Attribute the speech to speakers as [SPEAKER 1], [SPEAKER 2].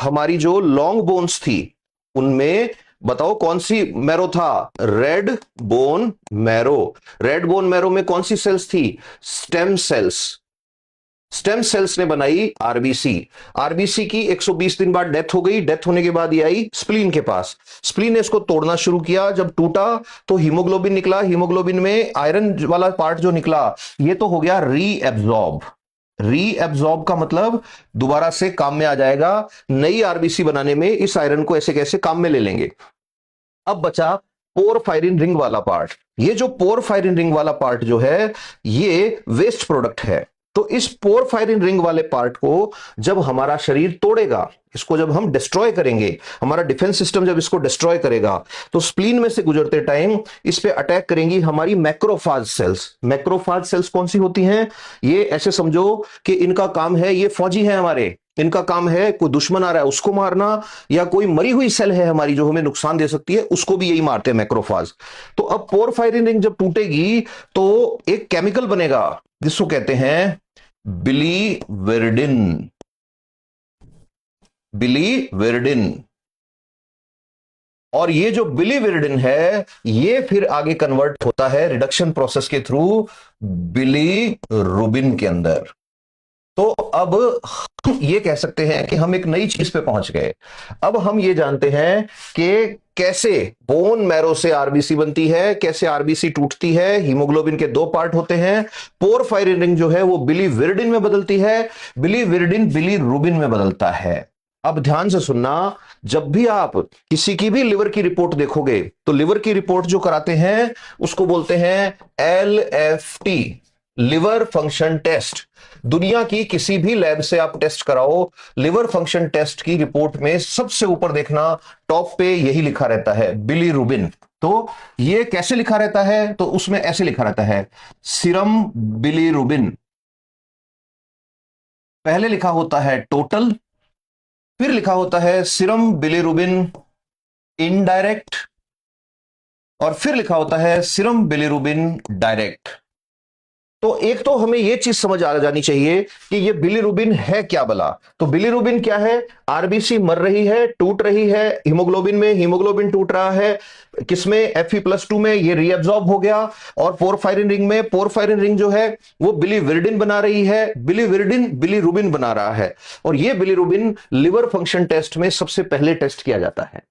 [SPEAKER 1] हमारी जो long bones थी उनमें बताओ कौन सी मैरो था? Red bone marrow. Red bone marrow में कौन सी सेल्स थी? Stem cells. स्टेम सेल्स ने बनाई आरबीसी। आरबीसी की 120 दिन बाद डेथ हो गई। डेथ होने के बाद ये आई स्प्लीन के पास। स्प्लीन ने इसको तोड़ना शुरू किया। जब टूटा तो हीमोग्लोबिन निकला। हीमोग्लोबिन में आयरन वाला पार्ट जो निकला ये तो हो गया रीएब्जॉर्ब। रीएब्जॉर्ब का मतलब दोबारा से काम में आ जाएगा। नई आरबीसी बनाने में इस आयरन को ऐसे कैसे काम में ले लेंगे। अब बचा पोरफायरिन रिंग वाला पार्ट। ये जो पोरफायरिन रिंग वाला पार्ट जो है ये वेस्ट प्रोडक्ट है। तो इस पोरफायरिन रिंग वाले पार्ट को जब हमारा शरीर तोड़ेगा, इसको जब हम डिस्ट्रॉय करेंगे, हमारा डिफेंस सिस्टम जब इसको डिस्ट्रॉय करेगा तो स्प्लीन में से गुजरते टाइम इस पे अटैक करेंगी हमारी मैक्रोफाज सेल्स। मैक्रोफाज सेल्स कौन सी होती हैं? ये ऐसे समझो कि इनका काम है, ये फौजी है हमारे, इनका काम है कोई दुश्मन आ रहा है उसको मारना, या कोई मरी हुई सेल है हमारी जो हमें नुकसान दे सकती है उसको भी यही मारते हैं मैक्रोफाज। तो अब पोरफायरिन रिंग जब टूटेगी तो एक केमिकल बनेगा जिसको कहते हैं बिलीविरडिन। बिलीविरडिन। और ये जो बिलीविरडिन है ये फिर आगे कन्वर्ट होता है रिडक्शन प्रोसेस के थ्रू बिलीरुबिन के अंदर। तो अब हम ये कह सकते हैं कि हम एक नई चीज पे पहुंच गए। अब हम ये जानते हैं कि कैसे बोन मैरो से आरबीसी बनती है, कैसे आरबीसी टूटती है। हीमोग्लोबिन के दो पार्ट होते हैं। पोरफायरिन रिंग जो है वो बिलीविरडिन में बदलती है, बिलीविरडिन बिलीरुबिन में बदलता है। अब ध्यान से सुनना, जब भी आप किसी की भी लिवर की रिपोर्ट देखोगे तो लिवर की रिपोर्ट जो कराते हैं उसको बोलते हैं LFT, लिवर फंक्शन टेस्ट। दुनिया की किसी भी लैब से आप टेस्ट कराओ, लिवर फंक्शन टेस्ट की रिपोर्ट में सबसे ऊपर देखना टॉप पे यही लिखा रहता है बिलीरुबिन। तो ये कैसे लिखा रहता है? तो उसमें ऐसे लिखा रहता है सीरम बिलीरुबिन। पहले लिखा होता है टोटल, फिर लिखा होता है सीरम बिलीरुबिन इनडायरेक्ट, और फिर लिखा होता है सीरम बिलीरुबिन डायरेक्ट। तो एक तो हमें यह चीज समझ आ जानी चाहिए कि ये बिलीरुबिन है क्या भला। तो बिलीरुबिन क्या है? आरबीसी मर रही है, टूट रही है हीमोग्लोबिन में, हीमोग्लोबिन टूट रहा है किसमें? Fe+2 में, ये रीअब्सॉर्ब हो गया। और पोरफायरिन रिंग में, पोरफायरिन रिंग जो है वो बिलीविरडिन बना रही है, बिलीविरडिन बिलीरुबिन बना रहा है। और ये बिलीरुबिन लिवर फंक्शन टेस्ट में सबसे पहले टेस्ट किया जाता है।